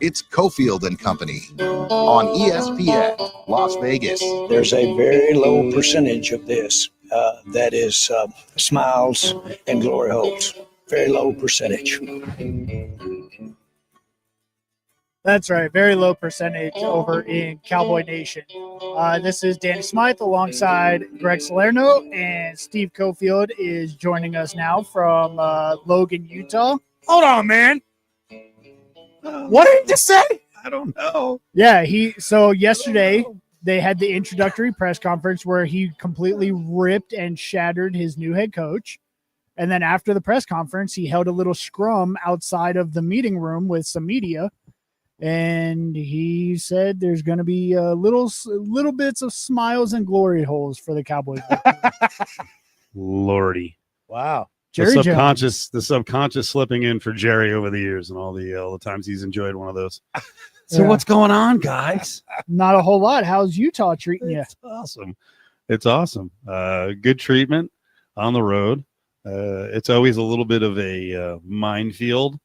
It's Cofield and Company on ESPN Las Vegas. There's a very low percentage of this that is smiles and glory holes. Very low percentage. That's right. Very low percentage over in Cowboy Nation. This is Danny Smyth alongside Graig Salerno, and Steve Cofield is joining us now from Logan, Utah. Hold on, man. What did he just say? I don't know. Yeah, so yesterday they had the introductory press conference where he completely ripped and shattered his new head coach. And then after the press conference, he held a little scrum outside of the meeting room with some media. And he said there's going to be little bits of smiles and glory holes for the Cowboys. Lordy. Wow. Jerry The subconscious slipping in for Jerry over the years and all the times he's enjoyed one of those. So what's going on, guys? Not a whole lot. How's Utah treating you? It's awesome. Good treatment on the road. It's always a little bit of a minefield.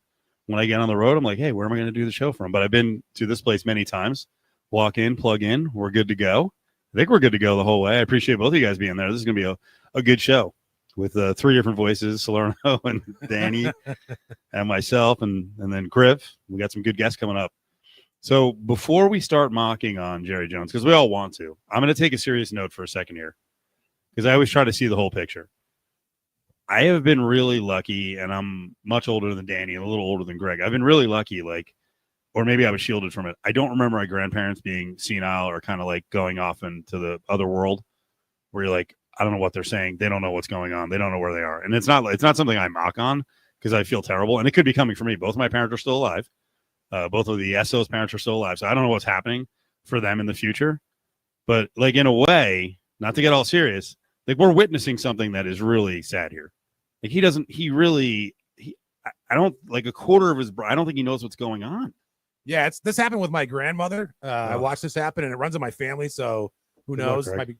When I get on the road, I'm like, hey, where am I going to do the show from? But I've been to this place many times. Walk in, plug in. We're good to go. I think we're good to go the whole way. I appreciate both of you guys being there. This is going to be a good show with 3 different voices, Salerno and Danny and myself and then Griff. We got some good guests coming up. So before we start mocking on Jerry Jones, because we all want to, I'm going to take a serious note for a second here because I always try to see the whole picture. I have been really lucky, and I'm much older than Danny and a little older than Greg. I've been really lucky, or maybe I was shielded from it. I don't remember my grandparents being senile or kind of like going off into the other world where you're like, I don't know what they're saying. They don't know what's going on. They don't know where they are. And it's not something I mock on because I feel terrible. And it could be coming from me. Both of my parents are still alive. Both of the SO's parents are still alive. So I don't know what's happening for them in the future. But in a way, not to get all serious, we're witnessing something that is really sad here. I don't a quarter of his, I don't think he knows what's going on. Yeah, this happened with my grandmother. I watched this happen, and it runs in my family, so who knows? It might be,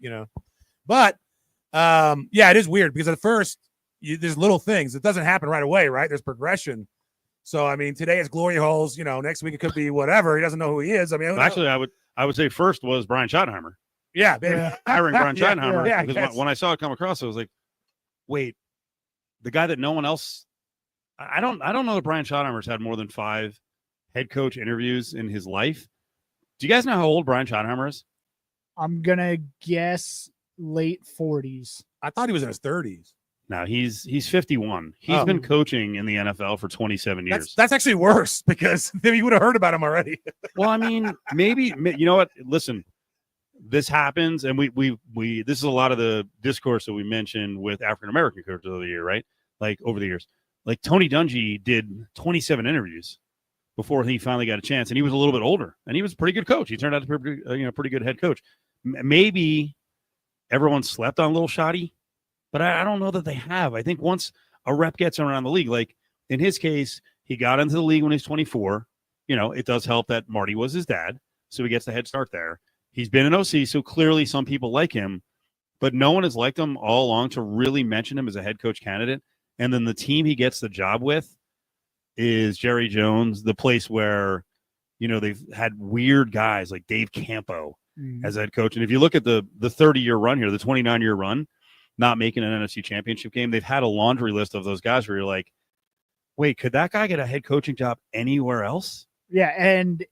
But, it is weird because at first, there's little things. It doesn't happen right away, right? There's progression. So, I mean, today it's glory holes. Next week it could be whatever. He doesn't know who he is. I mean, actually, I would say first was Brian Schottenheimer. Yeah, baby. Hiring Brian Schottenheimer. Yeah, because when I saw it come across, I was like, wait. The guy that no one else, I don't know that Brian Schottenheimer's had more than 5 head coach interviews in his life. Do you guys know how old Brian Schottenheimer is? I'm gonna guess late 40s. I thought he was in his 30s. No, he's 51. He's been coaching in the NFL for 27 years. That's actually worse because maybe you would have heard about him already. Well, I mean, maybe you know what? Listen. This happens, and we this is a lot of the discourse that we mentioned with African-American coaches of the year, right? Over the years. Tony Dungy did 27 interviews before he finally got a chance, and he was a little bit older, and he was a pretty good coach. He turned out to be pretty good head coach. Maybe everyone slept on Little Shotty, but I don't know that they have. I think once a rep gets around the league, in his case, he got into the league when he was 24. It does help that Marty was his dad, so he gets the head start there. He's been an OC, so clearly some people like him, but no one has liked him all along to really mention him as a head coach candidate. And then the team he gets the job with is Jerry Jones, the place where, they've had weird guys like Dave Campo as head coach. And if you look at the 30-year run here, the 29-year run, not making an NFC championship game, they've had a laundry list of those guys where you're like, wait, could that guy get a head coaching job anywhere else? Yeah, and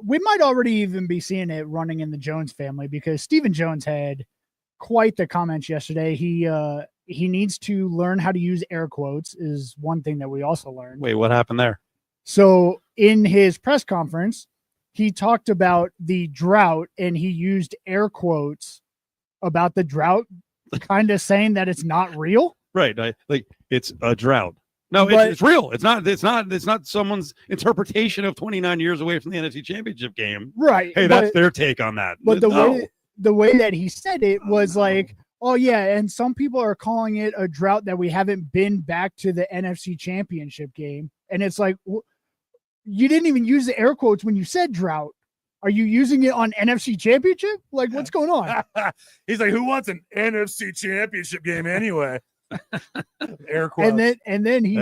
we might already even be seeing it running in the Jones family because Stephen Jones had quite the comments yesterday. He needs to learn how to use air quotes is one thing that we also learned. Wait, what happened there? So in his press conference, he talked about the drought and he used air quotes about the drought, kind of saying that it's not real. Right. It's a drought. No, it's real. It's not someone's interpretation of 29 years away from the NFC Championship game. Right. Hey, that's their take on that. But the way that he said it was oh yeah, and some people are calling it a drought that we haven't been back to the NFC Championship game. And it's you didn't even use the air quotes when you said drought. Are you using it on NFC Championship? What's going on? He's like, who wants an NFC Championship game anyway? Air quotes. And then he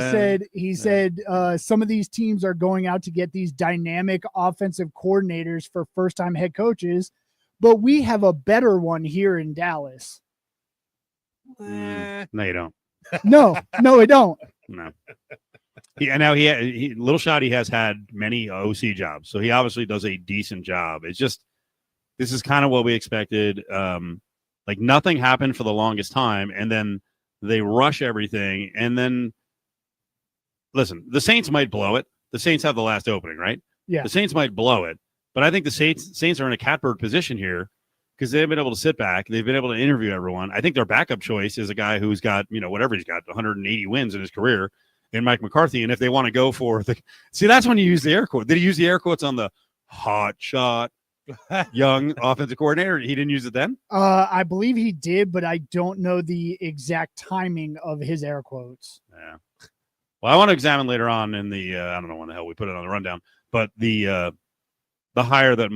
said some of these teams are going out to get these dynamic offensive coordinators for first-time head coaches, but we have a better one here in Dallas. No, you don't. No, we don't. No. He Little Shot, he has had many OC jobs, so he obviously does a decent job. It's just, this is kind of what we expected. Like nothing happened for the longest time, and then they rush everything, and then listen, the Saints might blow it. The Saints have the last opening, right? Yeah. The Saints might blow it, but I think the Saints are in a catbird position here because they've been able to sit back. They've been able to interview everyone. I think their backup choice is a guy who's got, whatever he's got, 180 wins in his career, in Mike McCarthy. And if they want to go for that's when you use the air quote. Did he use the air quotes on the hot shot young offensive coordinator? He didn't use it then? I believe he did, but I don't know the exact timing of his air quotes. Yeah. Well, I want to examine later on in the I don't know when the hell we put it on the rundown, but the hire that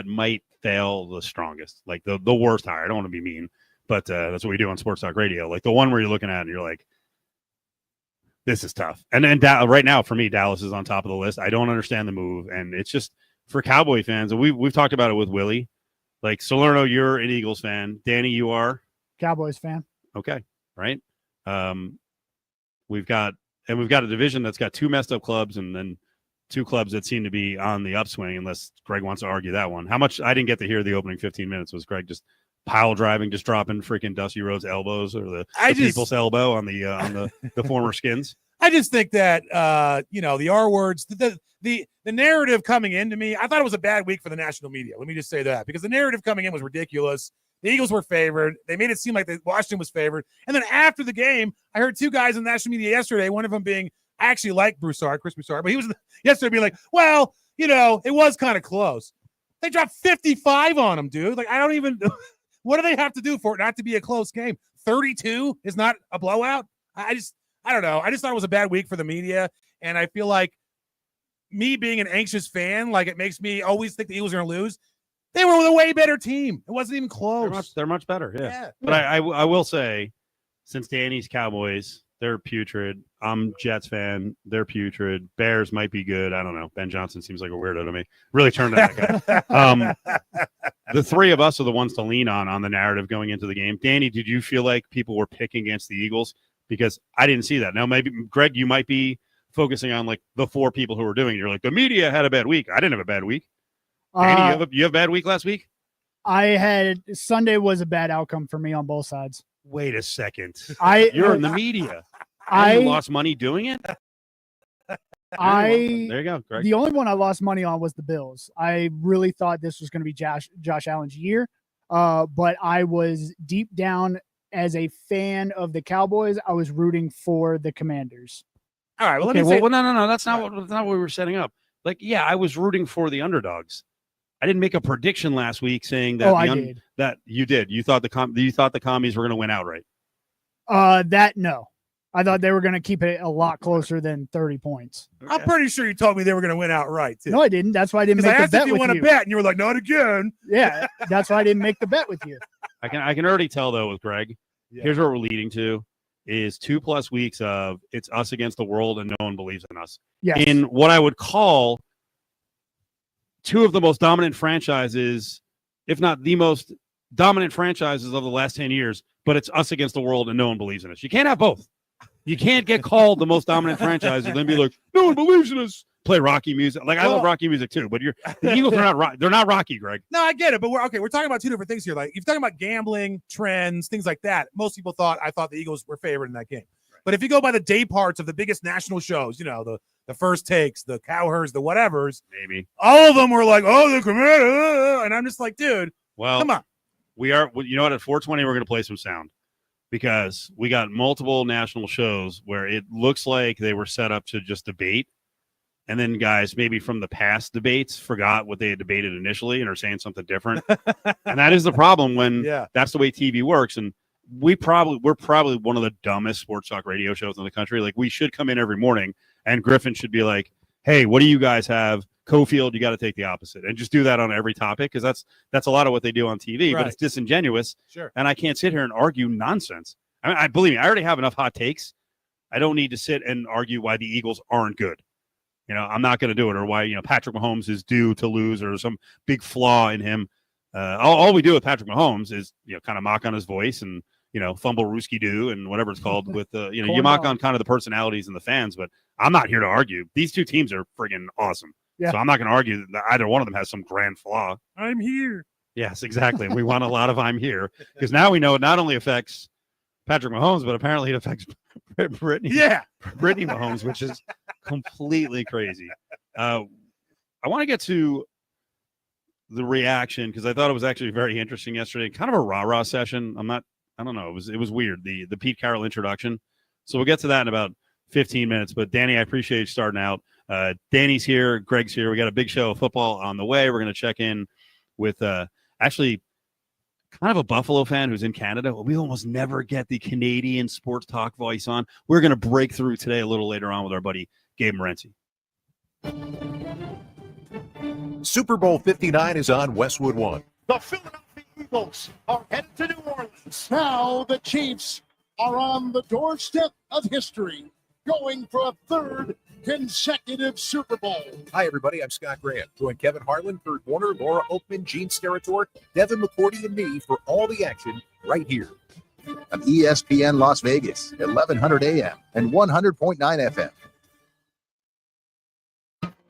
might fail the strongest, like the worst hire. I don't want to be mean, but that's what we do on Sports Talk Radio. Like the one where you're looking at and you're like, this is tough. And then right now for me, Dallas is on top of the list. I don't understand the move, and it's just for Cowboy fans. And we've talked about it with Willie. Like Salerno, you're an Eagles fan. Danny, you are Cowboys fan. Okay, right. We've got a division that's got two messed up clubs, and then two clubs that seem to be on the upswing, unless Greg wants to argue that one. How much I didn't get to hear the opening 15 minutes. Was Greg just pile driving, just dropping freaking Dusty Rhodes' elbows or the people's elbow on the former Skins? I just think that the R words, the narrative coming into me, I thought it was a bad week for the national media. Let me just say that, because the narrative coming in was ridiculous. The Eagles were favored. They made it seem like Washington was favored. And then after the game, I heard two guys in the national media yesterday, one of them being, I actually like Chris Broussard, but he was yesterday being like, well, it was kind of close. They dropped 55 on him, dude. Like, I don't even – what do they have to do for it not to be a close game? 32 is not a blowout? I don't know. I just thought it was a bad week for the media, and I feel like me being an anxious fan, like it makes me always think the Eagles are going to lose. They were a way better team. It wasn't even close. They're much better, yeah. But I will say, since Danny's Cowboys, they're putrid. I'm Jets fan. They're putrid. Bears might be good. I don't know. Ben Johnson seems like a weirdo to me. Really turned on that guy. The three of us are the ones to lean on the narrative going into the game. Danny, did you feel like people were picking against the Eagles? Because I didn't see that. Now, maybe, Greg, you might be focusing on like the four people who were doing it. You're like, the media had a bad week. I didn't have a bad week. Danny, you have a bad week last week? Sunday was a bad outcome for me on both sides. Wait a second. You're in the media. You lost money doing it? There you go, Greg. The only one I lost money on was the Bills. I really thought this was going to be Josh Allen's year, but I was deep down as a fan of the Cowboys. I was rooting for the Commanders. All right. Well, no. That's not what we were setting up. Like, yeah, I was rooting for the underdogs. I didn't make a prediction last week saying that. Did. That you did. You thought the commies were going to win outright. No. I thought they were going to keep it a lot closer than 30 points. Okay. I'm pretty sure you told me they were going to win outright, too. No, I didn't. That's why I didn't make the bet with you. I asked if you want to bet, and you were like, not again. Yeah, that's why I didn't make the bet with you. I can already tell, though, with Greg. Yeah. Here's what we're leading to is 2+ weeks of it's us against the world and no one believes in us. Yes. In what I would call two of the most dominant franchises, if not the most dominant franchises of the last 10 years, but it's us against the world and no one believes in us. You can't have both. You can't get called the most dominant franchise and then be like, no one believes in us. Play Rocky music. Like, I love Rocky music too, but the Eagles are they're not Rocky, Greg. No, I get it, but we're talking about two different things here. Like, if you're talking about gambling, trends, things like that, most people I thought the Eagles were favored in that game. Right. But if you go by the day parts of the biggest national shows, the First Takes, the Cowherds, the whatevers, maybe all of them were like, oh, the Commander, and I'm just like, dude, well, come on. We are, at 420, we're going to play some sound because we got multiple national shows where it looks like they were set up to just debate. And then guys, maybe from the past debates, forgot what they had debated initially and are saying something different. And that is the problem when that's the way TV works. And we're probably one of the dumbest sports talk radio shows in the country. Like, we should come in every morning and Griffin should be like, hey, what do you guys have? Cofield, you got to take the opposite, and just do that on every topic, because that's a lot of what they do on TV. Right. But it's disingenuous. Sure. And I can't sit here and argue nonsense. I believe me, I already have enough hot takes. I don't need to sit and argue why the Eagles aren't good. I'm not going to do it, or why Patrick Mahomes is due to lose, or some big flaw in him. All we do with Patrick Mahomes is kind of mock on his voice and fumble Rooski doo and whatever it's called. With you mock on kind of the personalities and the fans, but I'm not here to argue. These two teams are friggin' awesome. Yeah. So I'm not going to argue that either one of them has some grand flaw. I'm here. Yes, exactly. We want a lot of I'm here, because now we know it not only affects Patrick Mahomes, but apparently it affects Brittany Mahomes, which is completely crazy. I want to get to the reaction, because I thought it was actually very interesting yesterday. Kind of a rah-rah session. I don't know. It was weird, the Pete Carroll introduction. So we'll get to that in about 15 minutes. But Danny, I appreciate you starting out. Danny's here. Greg's here. We got a big show of football on the way. We're going to check in with actually kind of a Buffalo fan who's in Canada. We almost never get the Canadian sports talk voice on. We're going to break through today a little later on with our buddy Gabe Morency. Super Bowl 59 is on Westwood One. The Philadelphia Eagles are headed to New Orleans. Now the Chiefs are on the doorstep of history, going for a third consecutive Super Bowl. Hi, everybody. I'm Scott Grant. Join Kevin Harlan, Kurt Warner, Laura Oakman, Gene Steratore, Devin McCourty, and me for all the action right here on ESPN Las Vegas, 1100 AM and 100.9 FM.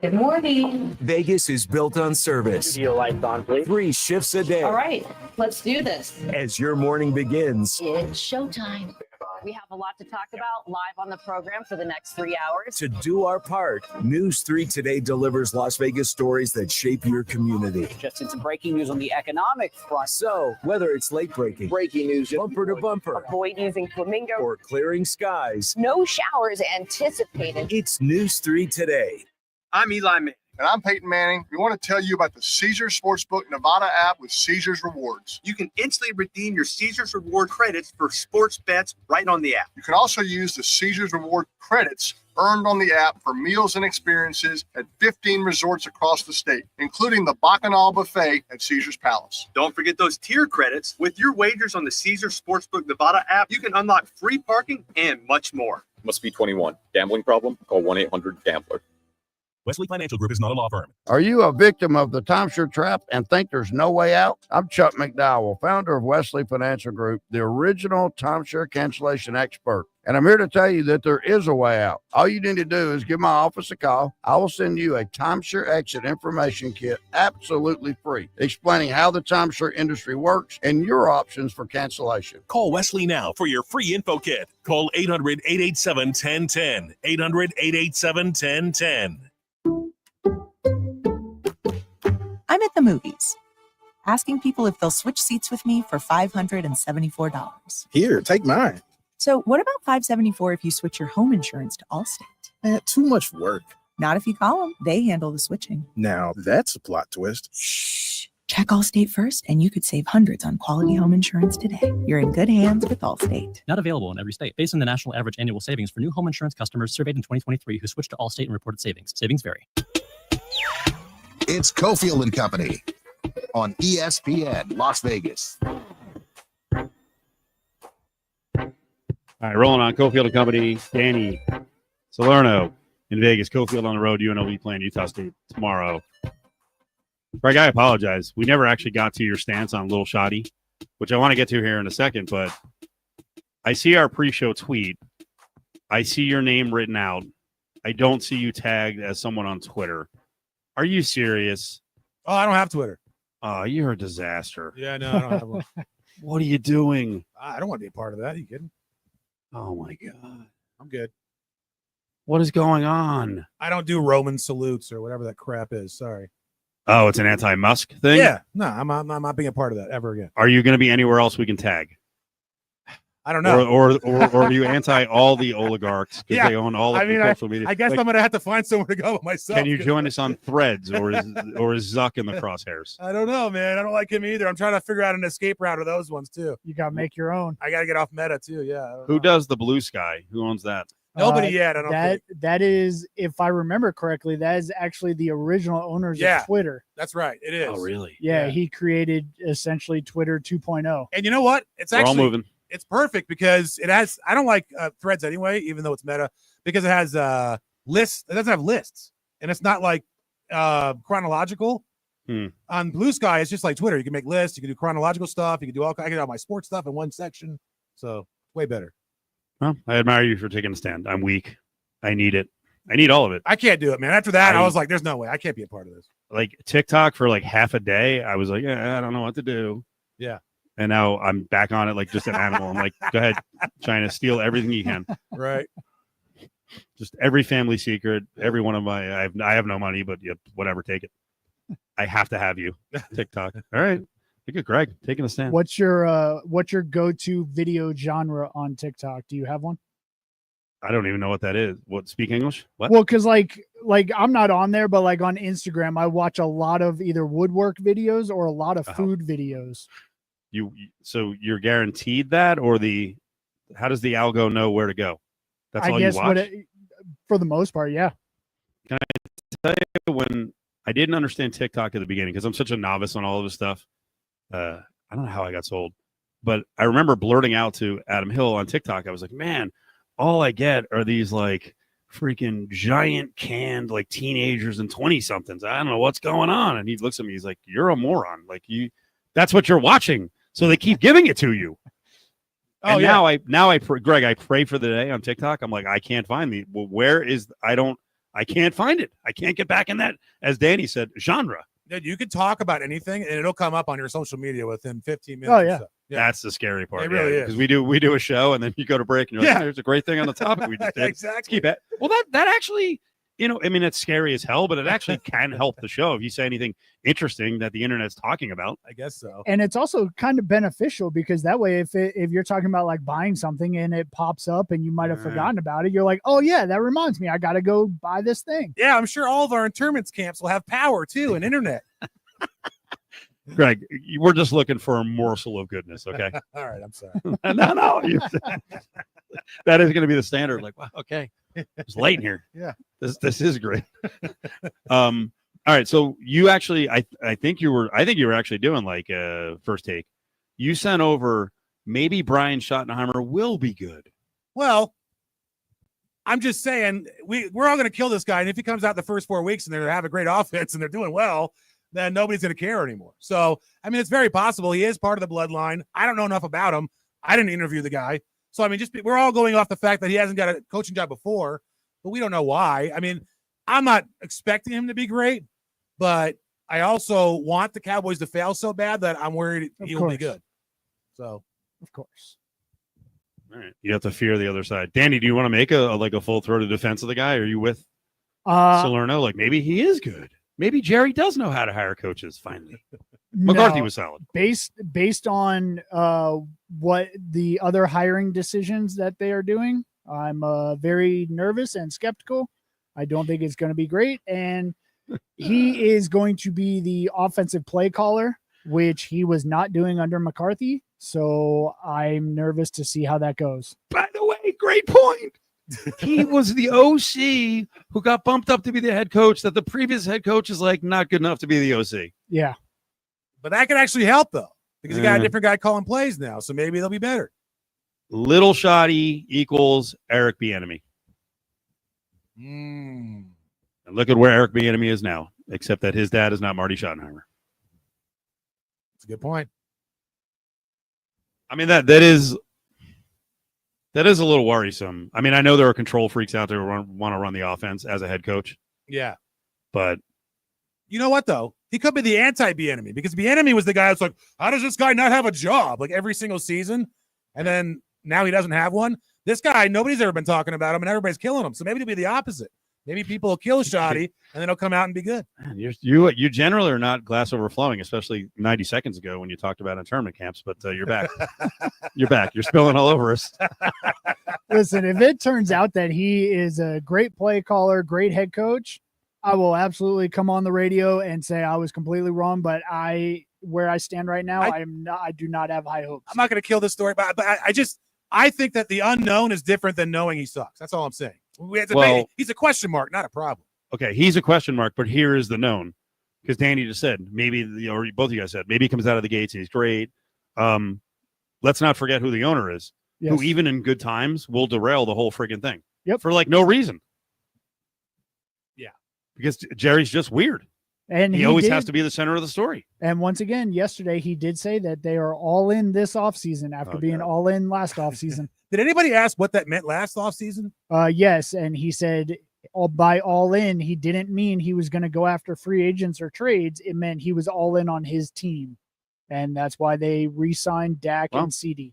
Good morning. Vegas is built on service. Studio lights on, please. 3 shifts a day. All right, let's do this. As your morning begins. It's showtime. We have a lot to talk about live on the program for the next 3 hours. To do our part, News 3 Today delivers Las Vegas stories that shape your community. Just some breaking news on the economic front. So, whether it's late breaking news, bumper to bumper, avoid using flamingo, or clearing skies, no showers anticipated. It's News 3 Today. I'm Eli Manning. And I'm Peyton Manning. We want to tell you about the Caesars Sportsbook Nevada app with Caesars Rewards. You can instantly redeem your Caesars Reward credits for sports bets right on the app. You can also use the Caesars Reward credits earned on the app for meals and experiences at 15 resorts across the state, including the Bacchanal Buffet at Caesars Palace. Don't forget those tier credits. With your wagers on the Caesars Sportsbook Nevada app, you can unlock free parking and much more. Must be 21. Gambling problem? Call 1-800-GAMBLER. Wesley Financial Group is not a law firm. Are you a victim of the timeshare trap and think there's no way out? I'm Chuck McDowell, founder of Wesley Financial Group, the original timeshare cancellation expert. And I'm here to tell you that there is a way out. All you need to do is give my office a call. I will send you a timeshare exit information kit absolutely free, explaining how the timeshare industry works and your options for cancellation. Call Wesley now for your free info kit. Call 800-887-1010. 800-887-1010. I'm at the movies, asking people if they'll switch seats with me for $574. Here, take mine. So what about $574 if you switch your home insurance to Allstate? Too much work. Not if you call them. They handle the switching. Now, that's a plot twist. Shh. Check Allstate first, and you could save hundreds on quality home insurance today. You're in good hands with Allstate. Not available in every state. Based on the national average annual savings for new home insurance customers surveyed in 2023 who switched to Allstate and reported savings. Savings vary. It's Cofield and Company on ESPN Las Vegas. All right, rolling on Cofield and Company. Danny, Salerno in Vegas. Cofield on the road. UNLV playing Utah State tomorrow. Greg, I apologize. We never actually got to your stance on Little Shoddy, which I want to get to here in a second. But I see our pre-show tweet. I see your name written out. I don't see you tagged as someone on Twitter. Are you serious? Oh, I don't have Twitter. Oh, you're a disaster. Yeah, no, I don't have one. What are you doing? I don't want to be a part of that. Are you kidding? Oh, my God. I'm good. What is going on? I don't do Roman salutes or whatever that crap is. Sorry. Oh, it's an anti-Musk thing? Yeah. No, I'm not being a part of that ever again. Are you going to be anywhere else we can tag? I don't know. Or are you anti all the oligarchs because they own all of the social media? I guess I'm going to have to find somewhere to go myself. Can you join us on Threads or is Zuck in the crosshairs? I don't know, man. I don't like him either. I'm trying to figure out an escape route of those ones too. You got to make your own. I got to get off Meta too. Yeah. Who does the Blue Sky? Who owns that? Nobody yet. I don't think. That is, if I remember correctly, that is actually the original owners of Twitter. That's right. It is. Oh, really? Yeah, he created essentially Twitter 2.0. And you know what? It's We're all moving. it's perfect because it has. I don't like Threads anyway, even though it's meta, because it has lists. It doesn't have lists, and it's not like chronological. On Blue Sky, it's just like Twitter. You can make lists. You can do chronological stuff. You can do I can do all my sports stuff in one section. So way better. Well, I admire you for taking a stand. I'm weak. I need it. I need all of it. I can't do it, man. After that, I was like, "There's no way. I can't be a part of this." Like TikTok for like half a day, I was like, "Yeah, I don't know what to do." Yeah. And now I'm back on it like just an animal. I'm like, "Go ahead, China, steal everything you can." Right. Just every family secret, every one of my. I have no money, but whatever, take it. I have to have you. TikTok. All right. Look at Greg taking a stand. What's your go-to video genre on TikTok? Do you have one? I don't even know what that is. What, speak English? What? Well, because like I'm not on there, but like on Instagram, I watch a lot of either woodwork videos or a lot of food videos. So you're guaranteed that, or how does the algo know where to go? That's all you watch? For the most part, yeah. Can I tell you, when I didn't understand TikTok at the beginning, because I'm such a novice on all of this stuff, I don't know how I got sold, but I remember blurting out to Adam Hill on TikTok. I was like, man, all I get are these like freaking giant canned like teenagers and 20 somethings. I don't know what's going on. And he looks at me. He's like, you're a moron. Like that's what you're watching. So they keep giving it to you. Oh, and yeah. Now I pray, Greg, I pray for the day on TikTok. I'm like, I can't find I can't find it. I can't get back in that, as Danny said, genre. Dude, you can talk about anything and it'll come up on your social media within 15 minutes. Oh, yeah. That's the scary part. It really is. Because we do a show and then you go to break and you're like, there's a great thing on the topic we just did. Exactly. Let's keep it. Well, that actually, I mean, it's scary as hell, but it actually can help the show if you say anything interesting that the internet's talking about. I guess so. And it's also kind of beneficial because that way, if you're talking about like buying something and it pops up and you might have forgotten about it, you're like, oh yeah, that reminds me, I got to go buy this thing. Yeah, I'm sure all of our internment camps will have power too and internet. Greg, we're just looking for a morsel of goodness, okay? All right, I'm sorry. No, that is going to be the standard. Like, wow, okay, it's late in here. Yeah, this is great. All right, so you actually, I think you were actually doing like a first take. You sent over maybe Brian Schottenheimer will be good. Well, I'm just saying we're all going to kill this guy, and if he comes out the first 4 weeks and they have a great offense and they're doing well, then nobody's going to care anymore. So, I mean, it's very possible he is part of the bloodline. I don't know enough about him. I didn't interview the guy. So, I mean, we're all going off the fact that he hasn't got a coaching job before, but we don't know why. I mean, I'm not expecting him to be great, but I also want the Cowboys to fail so bad that I'm worried he'll be good. So, of course. All right. You have to fear the other side. Danny, do you want to make a full-throated defense of the guy? Are you with Salerno? Like, maybe he is good. Maybe Jerry does know how to hire coaches. Finally, McCarthy was solid. Based on what the other hiring decisions that they are doing, I'm very nervous and skeptical. I don't think it's going to be great, and he is going to be the offensive play caller, which he was not doing under McCarthy. So I'm nervous to see how that goes. By the way, great point. He was the OC who got bumped up to be the head coach that the previous head coach is like not good enough to be the OC. Yeah. But that could actually help though, because you got a different guy calling plays now. So maybe they'll be better. Little shoddy equals Eric Bieniemy. And look at where Eric Bieniemy is now, except that his dad is not Marty Schottenheimer. That's a good point. I mean, that is a little worrisome. I mean, I know there are control freaks out there who want to run the offense as a head coach. Yeah. But you know what, though? He could be the anti-Bieniemy because Bieniemy was the guy that's like, how does this guy not have a job like every single season? And then now he doesn't have one. This guy, nobody's ever been talking about him and everybody's killing him. So maybe it'll be the opposite. Maybe people will kill Shoddy and then he'll come out and be good. Man, you generally are not glass overflowing, especially 90 seconds ago when you talked about internment camps, but you're back. You're back. You're spilling all over us. Listen, if it turns out that he is a great play caller, great head coach, I will absolutely come on the radio and say I was completely wrong, but where I stand right now, I do not have high hopes. I'm not going to kill this story, but I think that the unknown is different than knowing he sucks. That's all I'm saying. He's a question mark, not a problem. Okay, he's a question mark, but here is the known. Because Danny just said, maybe, or both of you guys said, maybe he comes out of the gates and he's great. let's not forget who the owner is, Yes. who even in good times will derail the whole friggin' thing. Yep. For like no reason. Yeah. Because Jerry's just weird. And he always has to be the center of the story. And once again, yesterday he did say that they are all in this offseason after being all in last offseason. Did anybody ask what that meant last offseason? Yes, and he said by all in, he didn't mean he was going to go after free agents or trades. It meant he was all in on his team, and that's why they re-signed Dak and CD.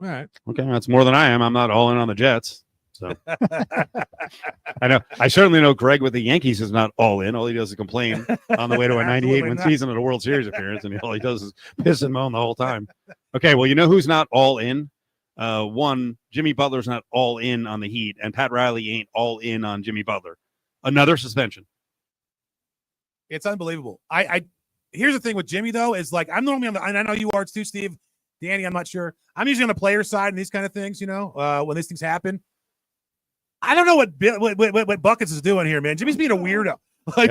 All right. Okay, that's more than I am. I'm not all in on the Jets. So I know. I certainly know Graig with the Yankees is not all in. All he does is complain on the way to a 98-win season and a World Series appearance, and all he does is piss and moan the whole time. Okay, well, you know who's not all in? One, Jimmy Butler's not all in on the Heat, and Pat Riley ain't all in on Jimmy Butler. Another suspension. It's unbelievable. I here's the thing with Jimmy though is like I'm normally on the, and I know you are too, Steve, Danny. I'm not sure. I'm usually on the player side and these kind of things. You know, when these things happen. I don't know what Buckets is doing here, man. Jimmy's being a weirdo. Like,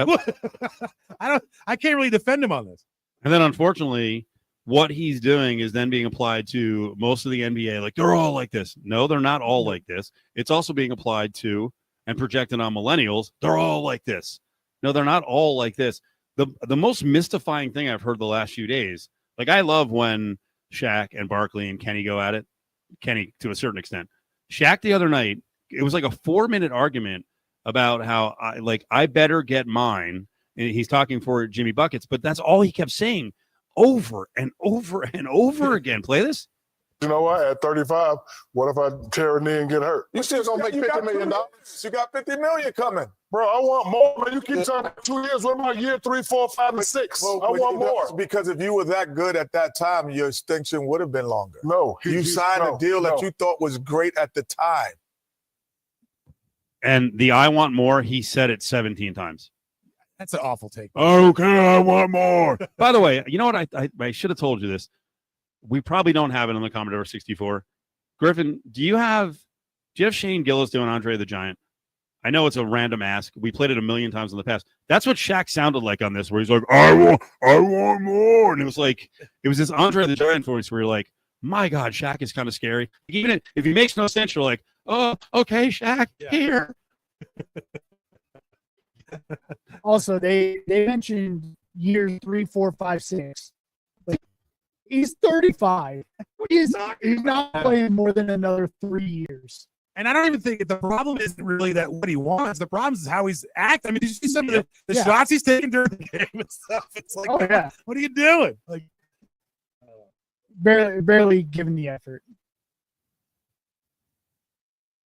I can't really defend him on this. And then, unfortunately, what he's doing is then being applied to most of the NBA. Like, they're all like this. No, they're not all like this. It's also being applied to and projected on millennials. They're all like this. No, they're not all like this. The most mystifying thing I've heard the last few days, like I love when Shaq and Barkley and Kenny go at it. Kenny, to a certain extent. Shaq the other night, it was like a 4-minute argument about how I better get mine. And he's talking for Jimmy Buckets, but that's all he kept saying over and over and over again. Play this. You know what? At 35, what if I tear a knee and get hurt? You still gonna make $50 million? You got $50 million coming, bro. I want more. Man, you keep talking 2 years. What about year 3, 4, 5, and 6? I want more. Because if you were that good at that time, your extension would have been longer. No, you signed a deal that you thought was great at the time. And the I want more, he said it 17 times. That's an awful take. Okay, I want more. By the way, you know what? I should have told you this. We probably don't have it on the Commodore 64. Griffin, do you have Shane Gillis doing Andre the Giant? I know it's a random ask. We played it a million times in the past. That's what Shaq sounded like on this, where he's like, I want more. And it was this Andre the Giant voice where you're like, my God, Shaq is kind of scary. Even if he makes no sense, you're like, oh, okay, Shaq, here. Also, they mentioned years 3, 4, 5, 6. Like he's 35. He's not playing more than another 3 years. And I don't even think the problem isn't really that what he wants. The problem is how he's acting. I mean, did you see some of the shots he's taking during the game and stuff? It's like, what are you doing? Like, barely given the effort.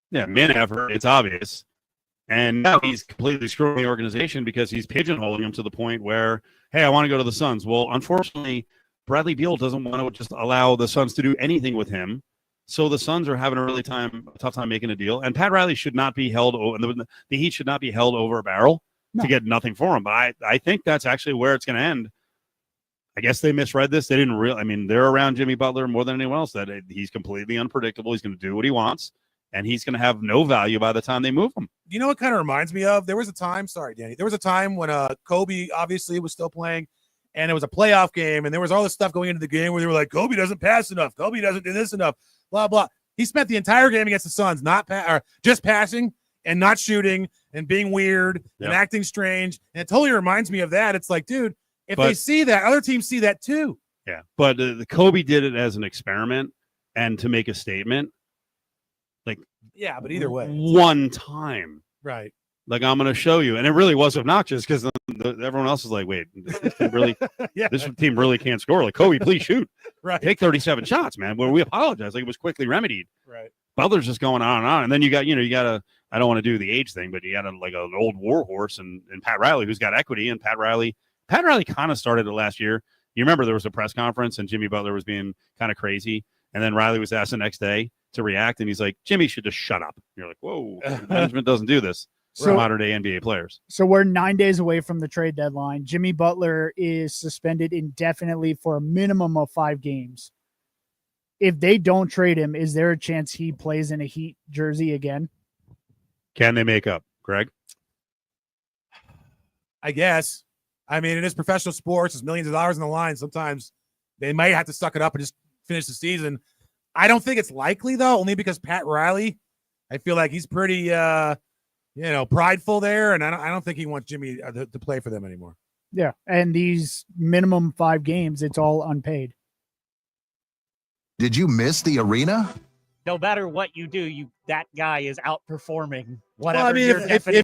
Yeah, min effort. It's obvious. And now he's completely screwing the organization because he's pigeonholing him to the point where, hey, I want to go to the Suns. Well, unfortunately, Bradley Beal doesn't want to just allow the Suns to do anything with him. So the Suns are having a tough time making a deal. And Pat Riley should not be held over. The Heat should not be held over a barrel to get nothing for him. But I think that's actually where it's going to end. I guess they misread this. They didn't really. I mean, they're around Jimmy Butler more than anyone else. That he's completely unpredictable. He's going to do what he wants, and he's going to have no value by the time they move him. You know what kind of reminds me of? There was a time. Sorry, Danny. There was a time when Kobe obviously was still playing, and it was a playoff game, and there was all this stuff going into the game where they were like, Kobe doesn't pass enough. Kobe doesn't do this enough. Blah blah. He spent the entire game against the Suns just passing and not shooting and being weird and acting strange. And it totally reminds me of that. It's like, dude, if they see that, other teams see that too. Yeah, but the Kobe did it as an experiment and to make a statement. Like, yeah, but either way, one time, right? Like, I'm going to show you, and it really was obnoxious because everyone else is like, "Wait, this team really can't score." Like, Kobe, please shoot. Right, take 37 shots, man. Well, we apologize. Like, it was quickly remedied. Right. Butler's just going on and on, and then you got a. I don't want to do the age thing, but you got an old war horse and Pat Riley who's got equity, and Pat Riley kind of started it last year. You remember there was a press conference and Jimmy Butler was being kind of crazy. And then Riley was asked the next day to react. And he's like, Jimmy should just shut up. And you're like, whoa, management doesn't do this. We're modern day NBA players. So we're 9 days away from the trade deadline. Jimmy Butler is suspended indefinitely for a minimum of 5 games. If they don't trade him, is there a chance he plays in a Heat jersey again? Can they make up, Greg? I guess. I mean, it is professional sports. There's millions of dollars on the line. Sometimes they might have to suck it up and just finish the season. I don't think it's likely though, only because Pat Riley, I feel like he's pretty prideful there, and I don't think he wants Jimmy to play for them anymore. Yeah, and these minimum 5 games, it's all unpaid. Did you miss the arena? No matter what you do, that guy is outperforming whatever. Well, I mean, your if definition